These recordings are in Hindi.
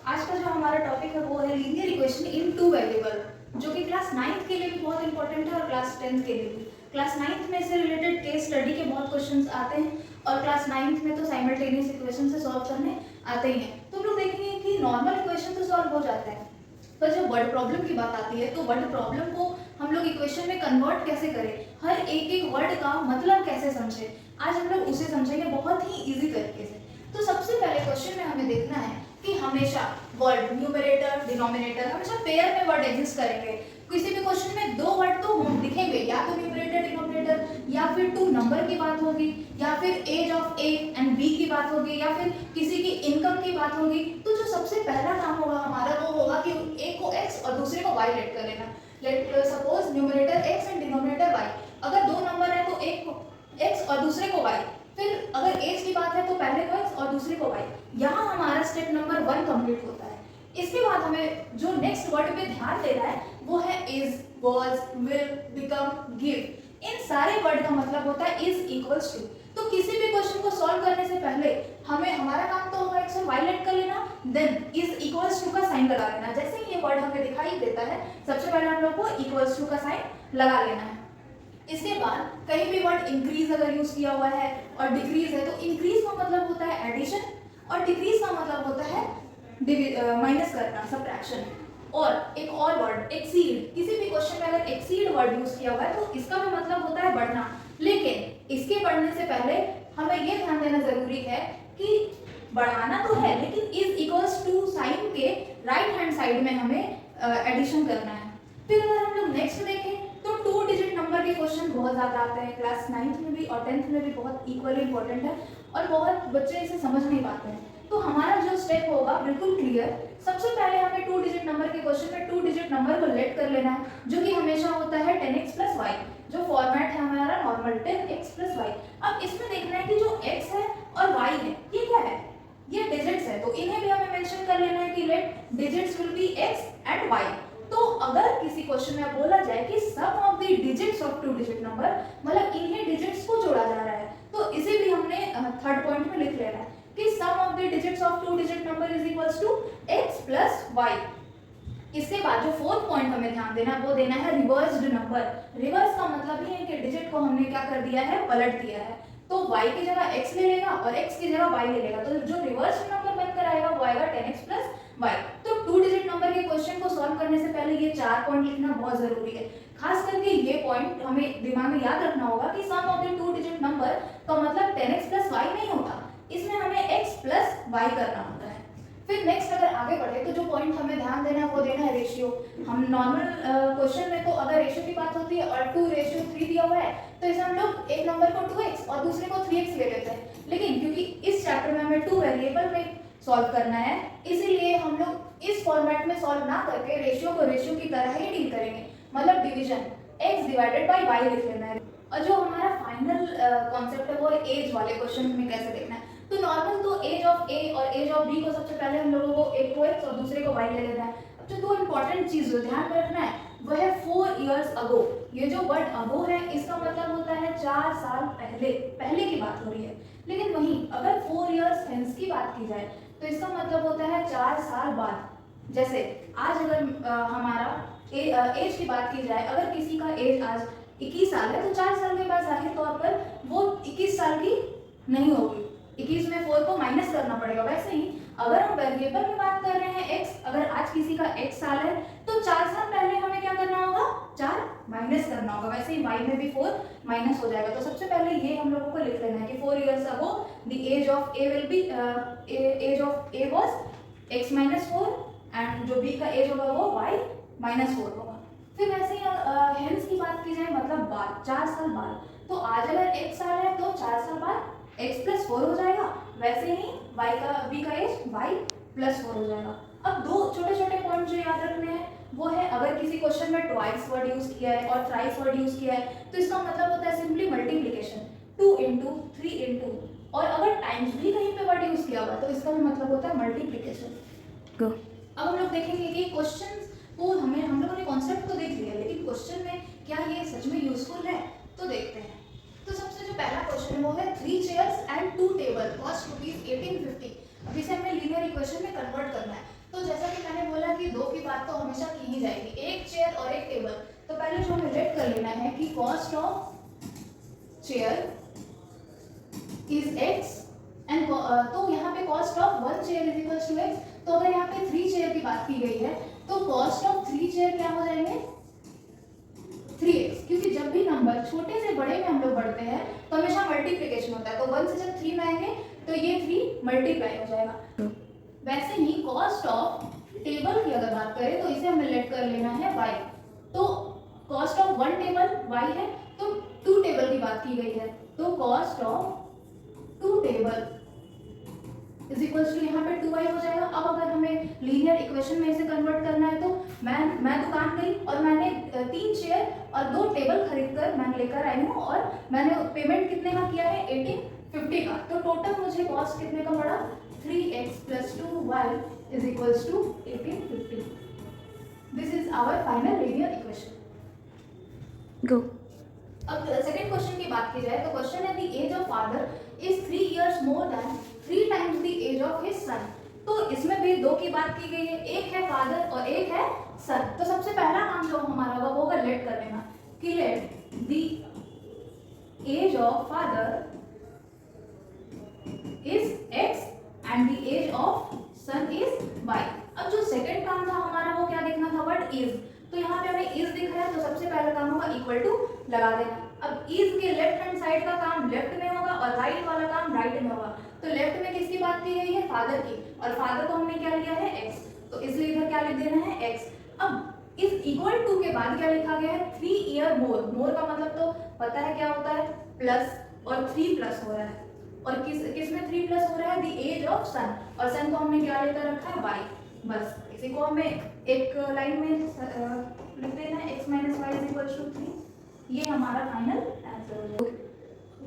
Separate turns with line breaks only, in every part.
आज का जो हमारा टॉपिक है वो है linear equation in two variable, जो कि क्लास 9th के लिए भी बहुत इंपॉर्टेंट है और क्लास 10th के लिए भी। क्लास 9th में इससे रिलेटेड केस स्टडी के बहुत क्वेश्चंस आते हैं और क्लास 9th में तो साइमल्टेनियस इक्वेशन से सॉल्व करने आते ही हैं। तो हम लोग देखेंगे कि नॉर्मल इक्वेशन तो सॉल्व हो जाता है, पर जब वर्ड प्रॉब्लम की बात आती है तो वर्ड प्रॉब्लम को हम लोग इक्वेशन में कन्वर्ट कैसे करें, हर एक एक वर्ड का मतलब कैसे समझें, आज हम लोग उसे समझेंगे बहुत ही ईजी तरीके से। तो सबसे पहले क्वेश्चन में हमें देखना है कि हमेशा वर्ड न्यूमरेटर डिनोमिनेटर हमेशा पेयर में वर्ड एग्जिस्ट करेंगे। किसी भी क्वेश्चन में दो वर्ड तो दिखेंगे, या तो न्यूमरेटर डिनोमिनेटर, या फिर टू नंबर की बात होगी, या फिर age of A and B की बात होगी, या फिर किसी की इनकम की बात होगी। तो जो सबसे पहला काम होगा हमारा वो होगा कि ए को एक्स और दूसरे को वाई लेट कर लेना। Let suppose numerator x and denominator y, अगर दो नंबर है तो एक को एक्स और दूसरे को वाई, फिर अगर एज की बात है तो पहले को एक्स और दूसरे को वाई। यहाँ हमारा स्टेप नंबर 1 कंप्लीट होता है। इसके बाद हमें जो नेक्स्ट वर्ड पे ध्यान देना है वो है is, was, will, become, give. इन सारे वर्ड का मतलब होता है इज इक्वल्स टू। तो किसी भी क्वेश्चन को सॉल्व करने से पहले हमें हमारा काम तो होगा एक्स और वाई लेट कर लेना, देन इज इक्वल्स टू का साइन लगा लेना। जैसे ही ये वर्ड हमें दिखाई देता है सबसे पहले हम लोग को इक्वल्स टू का साइन लगा लेना है। इसके बाद कहीं भी वर्ड इंक्रीज अगर यूज किया हुआ है और डिक्रीज है तो इंक्रीज का मतलब होता है एडिशन और डिक्रीज का मतलब होता है माइनस करना, सब्ट्रैक्शन। और एक और वर्ड एक्सीड, किसी भी क्वेश्चन में अगर एक्सीड वर्ड यूज किया हुआ है तो इसका भी मतलब होता है बढ़ना। लेकिन इसके बढ़ने से पहले हमें यह ध्यान देना जरूरी है कि बढ़ाना तो है लेकिन इज इक्वल्स टू साइन के राइट हैंड साइड में हमें एडिशन करना है। फिर अगर हम लोग नेक्स्ट देखें तो 2 डिजिट नंबर के क्वेश्चन बहुत ज़्यादा आते हैं, क्लास 9th में भी और 10th में भी बहुत इक्वली इंपॉर्टेंट है और बहुत बच्चे इसे समझ नहीं पाते हैं। तो हमारा जो स्टेप होगा बिल्कुल क्लियर। सबसे पहले हमें 2 डिजिट नंबर के क्वेश्चन में 2 डिजिट नंबर को लेट कर लेना है, जो कि हमेशा होता है 10x प्लस वाई। जो फॉर्मेट है हमारा नॉर्मल 10x प्लस वाई। अब इसमें देखना है कि जो x है और y है ये क्या है, ये डिजिट्स है, तो इन्हें भी हमें मेंशन कर लेना है कि let digits will be x and y। तो अगर किसी क्वेश्चन में बोला जाए कि sum of the digits of 2 digit number, मतलब इन्हें डिजिट्स को जोड़ा जा रहा है, तो इसे भी हमने थर्ड पॉइंट में लिख लेना है कि sum of the digits of 2 digit number is equals to x plus Y. इसके बाद जो फोर्थ पॉइंट हमें ध्यान देना वो देना है रिवर्स्ड नंबर। रिवर्स का मतलब ये है कि डिजिट को हमने क्या कर दिया है, पलट दिया है। तो y की जगह x ले लेगा और x की जगह y ले लेगा, तो जो रिवर्स नंबर बनकर आएगा वो आएगा 10x प्लस y। तो 2 डिजिट नंबर के क्वेश्चन को सॉल्व करने से पहले ये 4 पॉइंट लिखना बहुत जरूरी है। खास करके ये पॉइंट हमें दिमाग में याद रखना होगा कि sum of the 2 digit number का मतलब 10x प्लस y नहीं होता, इसमें हमें x प्लस y करना होता है। फिर नेक्स्ट अगर आगे बढ़े तो जो पॉइंट हमें ध्यान देना है वो देना है रेशियो। हम नॉर्मल क्वेश्चन में तो अगर रेशियो की बात होती है और 2:3 दिया हुआ है तो इसे हम लोग एक नंबर को 2x और दूसरे को 3x ले लेते हैं। लेकिन क्योंकि इस चैप्टर में हमें 2 वेरिएबल में सॉल्व करना है इसीलिए हम लोग इस फॉर्मेट में सॉल्व ना करके रेशियो को रेशियो की तरह ही डील करेंगे, मतलब division x divided by y लिख लेना है। और जो हमारा फाइनल कॉन्सेप्ट है वो एज वाले क्वेश्चन में कैसे देखना है। तो नॉर्मल तो एज ऑफ ए और एज ऑफ बी को सबसे पहले हम लोगों को एक को एक्स और दूसरे को वाई ले लेना है। अब जो दो इंपॉर्टेंट चीज जो ध्यान में रखना है वह है 4 इयर्स अगो। ये जो वर्ड अगो है इसका मतलब होता है 4 साल पहले, पहले की बात हो रही है। लेकिन वहीं अगर 4 इयर्स हेंस की बात की जाए तो इसका मतलब होता है 4 साल बाद। जैसे आज अगर हमारा एज की बात की जाए, अगर किसी का एज आज 21 साल है तो 4 साल के बाद जाहिर तौर पर वो 21 साल की नहीं होगी, 21 में 4 को माइनस करना पड़ेगा। वैसे ही अगर हम वेरिएबल में बात कर रहे हैं x, अगर आज किसी का x साल है तो 4 साल पहले हमें क्या करना होगा, 4 माइनस करना होगा। वैसे ही y में भी 4 माइनस हो जाएगा। तो सबसे पहले ये हम लोगों को लिख लेना है कि 4 years ago the age of a will be age of a was x minus 4 and जो b का एज होगा वो y माइनस 4 होगा। फिर वैसे ही हेंस की बात की जाए मतलब बाद, 4 साल बाद, तो आज अगर x साल है तो 4 साल बाद x प्लस 4 हो जाएगा। वैसे ही b का एज y प्लस 4 हो जाएगा। अब दो छोटे छोटे पॉइंट जो याद रखने हैं वो है अगर किसी क्वेश्चन में ट्वाइस वर्ड यूज किया है और थ्राइस वर्ड यूज किया है तो इसका मतलब होता है सिंपली मल्टीप्लिकेशन, 2 इंटू 3 इंटू। और अगर टाइम्स भी कहीं पे वर्ड यूज किया हुआ तो इसका भी मतलब होता है मल्टीप्लिकेशन। अब हम लोग देखेंगे कि क्वेश्चन को हम लोगों ने कॉन्सेप्ट तो देख लिया लेकिन क्वेश्चन में क्या ये सच में यूजफुल है, तो देखते हैं। तो सबसे जो पहला क्वेश्चन है वो है 3 चेयर्स एंड 2 टेबल कॉस्ट ₹1850। अब इसे हमें लीनियर इक्वेशन में कन्वर्ट करना है। तो बात तो हमेशा की ही जाएगी, एक चेयर और एक टेबल। तो पहले जो हमें लेट कर लेना है कि cost of chair is x and तो यहाँ पे cost of 1 chair is equal to x। तो अगर यहाँ पे 3 चेयर की बात की गई है तो कॉस्ट ऑफ 3 चेयर क्या हो जाएंगे 3x, क्योंकि जब भी नंबर छोटे से बड़े में हम लोग बढ़ते हैं तो हमेशा मल्टीप्लिकेशन होता है। तो 1 से जब 3 में आएंगे तो ये 3 मल्टीप्लाई हो जाएगा। वैसे ही कॉस्ट ऑफ टेबल की अगर बात करें तो इसे हमें लेट कर लेना है y। तो कॉस्ट ऑफ 1 टेबल y है, तो 2 टेबल की बात की गई है तो cost of 2 table is equals to यहाँ पे 2y हो जाएगा। अब अगर हमें लीनियर इक्वेशन में इसे कन्वर्ट करना है तो मैं दुकान गई और मैंने 3 चेयर और 2 टेबल खरीद कर मैं लेकर आई हूँ और मैंने पेमेंट कितने का किया है 1850 का। तो टोटल मुझे कॉस्ट कितने का पड़ा 3x plus 2y is equals to 1850. This is our final linear equation.
Go.
अब सेकंड क्वेश्चन की बात की जाए तो क्वेश्चन है the age of father is 3 years more than 3 times the age of his son। तो इसमें भी दो की बात की गई है, एक है फादर और एक है सन। तो सबसे पहला काम जो हमारा होगा वो होगा लेट कर लेना कि let the age of father is x and the age of son is y। अब जो सेकंड काम था हमारा वो क्या देखना था व्हाट इज। तो यहाँ पे हमें इज दिख रहा है तो सबसे पहला काम होगा इक्वल टू लगा देना। अब इज के लेफ्ट हैंड साइड का काम लेफ्ट में होगा और राइट वाला काम राइट में होगा। तो लेफ्ट में किसकी बात की गई है फादर की, और फादर को हमने क्या लिया है x, तो इसलिए इधर क्या लिख देना है x। अब इस इक्वल टू के बाद क्या लिखा गया है 3 year more। मोर का मतलब तो पता है क्या होता है प्लस, और 3 प्लस हो रहा है और किस में 3 प्लस हो रहा है द एज ऑफ सन, और सन को हमने क्या लेकर रखा है y। बस इसी को हमें एक लाइन में लिख देना है x - y = 3। ये हमारा फाइनल आंसर हो जाएगा।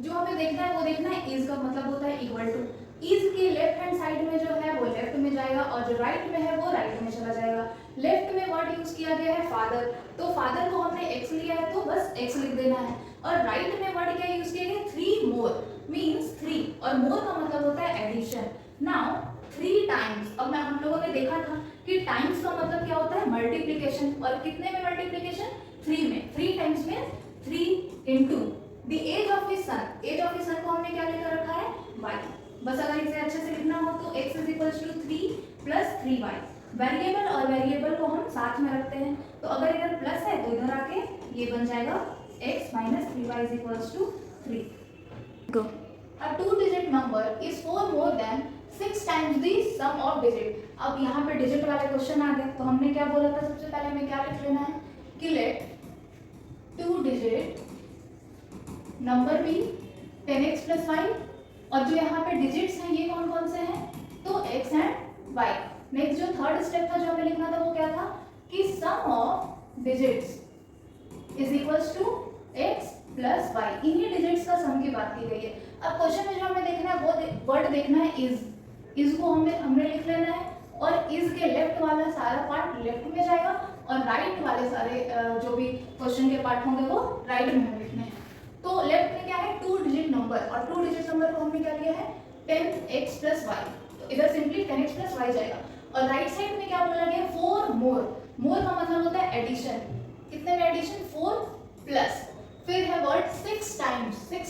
जो हमें देखना है वो देखना है इज का मतलब होता है इक्वल टू। इज के लेफ्ट हैंड साइड में जो है वो लेफ्ट में जाएगा और जो राइट में है वो राइट में चला जाएगा। लेफ्ट में वर्ड यूज किया गया है फादर, तो फादर को हमने x लिया है तो बस x लिख देना है। और राइट में वर्ड क्या यूज किया गया 3 मोर मींस 3, और मोर का मतलब होता है एडिशन। नाउ 3 टाइम्स, अब हम लोगों ने देखा था कि टाइम्स का मतलब क्या होता है मल्टीप्लिकेशन, और कितने में मल्टीप्लिकेशन 3 में। 3 टाइम्स में 3 into the age of his son। Age of his son को हमने क्या लेकर रखा है y। बस अगर इसे अच्छे से लिखना हो तो x = 3 + 3y। वेरिएबल और वेरिएबल को हम साथ में रखते हैं, तो अगर इधर प्लस है तो इधर आके ये बन जाएगा x - 3y = 3।
Go.
A 2-digit number is 4 more than 6 times the sum of digit। अब यहाँ पे डिजिट वाले क्वेश्चन आ गए, तो हमने क्या बोला था सबसे पहले हमें क्या लिख लेना है कि लेट 2-digit नंबर भी 10x + y, और जो यहाँ पे डिजिट्स हैं ये कौन कौन से हैं तो x एंड y। नेक्स्ट जो थर्ड स्टेप था जो हमें लिखना था वो क्या था कि sum of digits is equals to x + y। इन्हीं डिजिट्स का सम की बात की गई है। अब क्वेश्चन में जो हमें देखना है वो वर्ड देखना है इज को हमने लिख लेना है, और इज के लेफ्ट वाला सारा पार्ट लेफ्ट में जाएगा और राइट वाले सारे जो भी क्वेश्चन के पार्ट होंगे वो राइट में हमें लिखने हैं। तो लेफ्ट में क्या है 2 डिजिट नंबर, और 2 डिजिट नंबर को हमने क्या लिया है 10x + y, तो इधर सिंपली 10x + y जाएगा। और राइट साइड में क्या बोला गया 4 मोर। मोर का मतलब होता है एडिशन, कितने में एडिशन 4 प्लस, फिर है वर्ड 6 टाइम्स। 6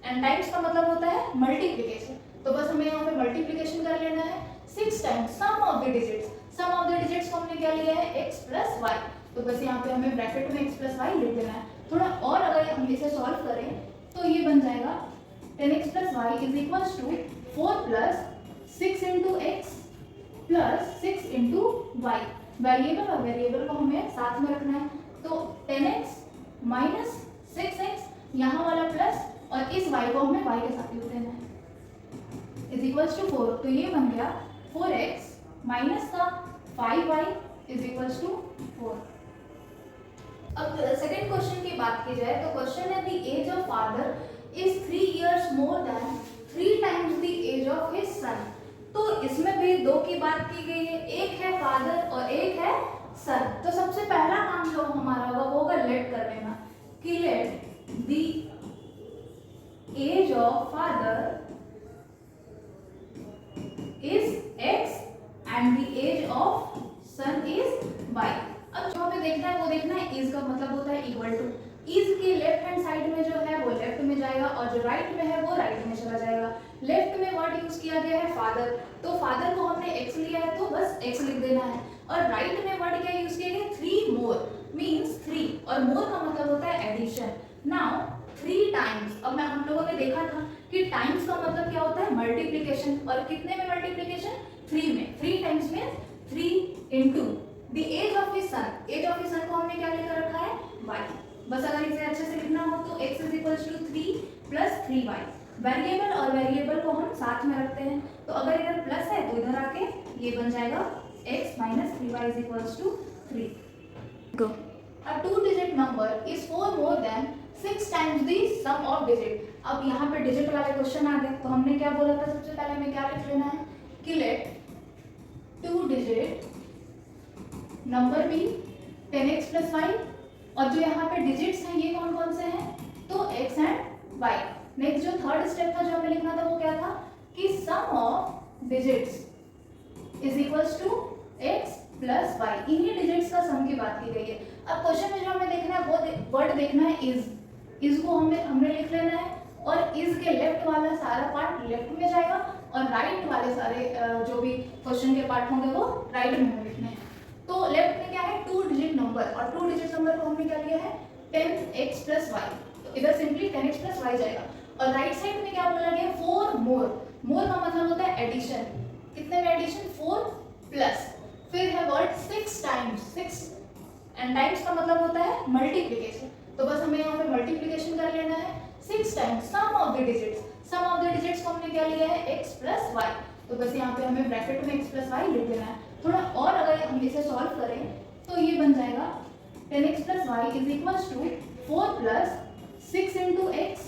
एंड टाइम्स का मतलब होता है मल्टीप्लिकेशन, तो बस हमें यहाँ पे मल्टीप्लिकेशन कर लेना है 6 times sum of the digits. Sum of the digits को हमने क्या लिया है x + y, तो बस यहाँ पे हमें ब्रैकेट में x + y लिख देना है। थोड़ा और अगर हम इसे सॉल्व करें तो ये बन जाएगा 10x + y = 4 + 6 × x + 6 × y। Variable और वेरिएबल को हमें साथ में रखना है, तो 10x - 6x यहाँ वाला प्लस, और इस y को हमें y के साथ लिख देना है = 4। तो ये बन गया 4x - का 5y = 4। अब सेकंड क्वेश्चन की बात की जाए तो क्वेश्चन है the age of father is 3 years more than 3 times the age of his son। तो इसमें भी दो की बात की गई है, एक है फादर और एक है सन। तो सबसे पहला काम जो हमारा होगा वो होगा लेट कर लेना कि let the age of father is x and the age of son is y। अब जो हमें देखना है वो देखना है इज का मतलब होता है इक्वल टू। इज के लेफ्ट हैंड साइड में जो है वो लेफ्ट में जाएगा और जो राइट में है वो राइट में चला जाएगा। लेफ्ट में वर्ड यूज किया गया है फादर, तो फादर को हमने x लिया है तो बस x लिख देना है। और राइट में वर्ड क्या यूज किया गया, 3 मोर मींस 3, और मोर का मतलब होता है एडिशन। नाउ 3 टाइम्स, अब मैं हम लोगों ने देखा था कि टाइम्स का मतलब क्या होता है, मल्टीप्लिकेशन, और कितने में मल्टीप्लिकेशन, 3 में। 3 टाइम्स में 3 into the age of his son. Age of his son को हमने क्या लेकर रखा है, y। बस अगर इसे अच्छे से लिखना हो तो x is equal to 3 plus 3y। Variable और वेरिएबल को हम साथ में रखते हैं, तो अगर इधर प्लस है तो इधर आके ये बन जाएगा x minus 3y is equal to 3।
Go.
A 2-digit number is 4 more than 6 times the sum of digit। अब यहाँ पे डिजिट वाले क्वेश्चन आ गए, तो हमने क्या बोला था, सबसे पहले हमें क्या लिख लेना है कि let 2-digit number be 10x plus y, और जो यहाँ पे डिजिट्स हैं ये कौन कौन से हैं, तो x एंड y। नेक्स्ट जो थर्ड स्टेप था जो हमें लिखना था वो क्या था कि sum of digits is equals to x plus y। इन्हीं डिजिट्स का सम की बात की गई है। अब क्वेश्चन में जो हमें देखना है वो वर्ड देखना है इज को हमने लिख लेना है, और इज के लेफ्ट वाला सारा पार्ट लेफ्ट में जाएगा और राइट वाले सारे जो भी क्वेश्चन के पार्ट होंगे वो राइट में लिखने हैं। तो लेफ्ट में क्या है, 2 डिजिट नंबर, और 2 डिजिट नंबर को हमने क्या लिया है 10x प्लस y, तो इधर सिंपली 10x प्लस y जाएगा। और राइट साइड में क्या बोला गया, 4 मोर। मोर का मतलब होता है एडिशन, कितने में एडिशन, 4 प्लस, फिर है वर्ड 6 टाइम्स, 6 एंड टाइम्स का मतलब होता है मल्टीप्लिकेशन, तो बस हमें यहाँ पे मल्टीप्लिकेशन कर लेना है 6 times sum of the digits. Sum of the digits को हमने क्या लिया है x प्लस y, तो बस यहाँ पे हमें ब्रैकेट में x प्लस y लिख देना है। थोड़ा और अगर हम इसे सॉल्व करें तो ये बन जाएगा 10x plus y is equals to 4 plus 6 into x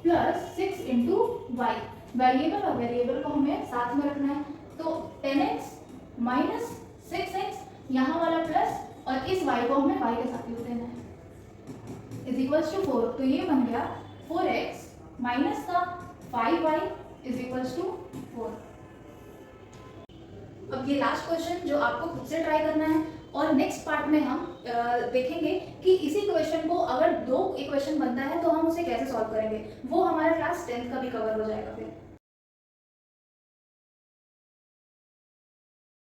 plus 6 into y. Variable और वेरिएबल को हमें साथ में रखना है, तो 10x माइनस 6x यहाँ वाला प्लस, और इस y को हमें y के साथ लिख देना है इज इक्वल्स टू 4, तो ये बन गया 4x माइनस का 5y इज इक्वल्स टू 4। अब ये लास्ट क्वेश्चन जो आपको खुद से ट्राई करना है, और नेक्स्ट पार्ट में हम देखेंगे कि इसी क्वेश्चन को अगर 2 इक्वेशन बनता है तो हम उसे कैसे सॉल्व करेंगे, वो हमारा क्लास 10th का भी कवर हो जाएगा फिर।